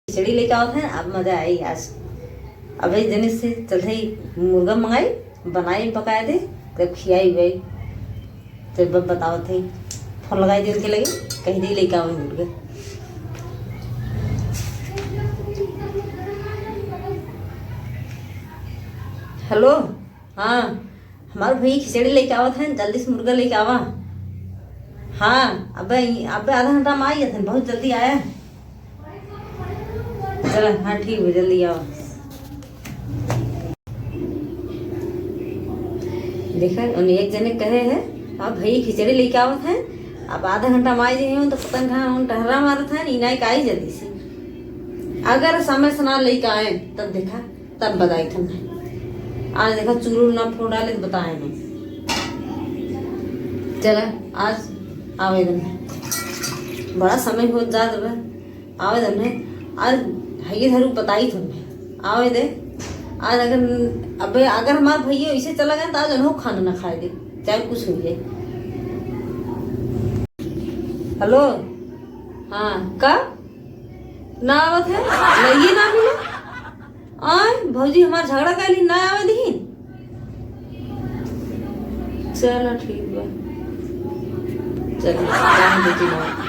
खिचड़ी लेके आओ थे। अब मजा आई आज। अब एक जने से चलते ही मुर्गा मंगाई, बनाई पकाए थे, तब खियाई गई। तो बब बताओ थे, फोन लगाई थी उनके लगे, कहीं दे लेके आओ मुर्गा। हेलो, हाँ हमारे भैया खिचड़ी लेके आवा थे, जल्दी से मुर्गा लेके आवा। हाँ अबे अबे आधा घंटा में आई थे, बहुत जल्दी आया। चलो हाँ ठीक है, जल्दी आओ। देखा उन एक जने कहे है, आप भैया खिचड़ी लेके आवत हैं, अब आधा घंटा में आई हूँ तो पता कहाँ उन टहरा मारत है, इनाई का आई जल्दी से। अगर समय से ना लेके आए तब देखा, तब बताई तुमने। आज देखा चूरू ना फोड़ डाले तो बताए नहीं। चला आज आवेदन है, बड़ा समय हो जा आवेदन है आज। भैया धरू बताई तुमने आवे दे आज। अगर हमारे भैया ऐसे चला गया तो आज उन्हों खाना ना खाए दे, चाहे कुछ हो जाए। हेलो, हाँ का ना आवत है, लइए ना मिले आए भौजी, हमारा झगड़ा कैली ना आवे दी। चलो ठीक बा, चलो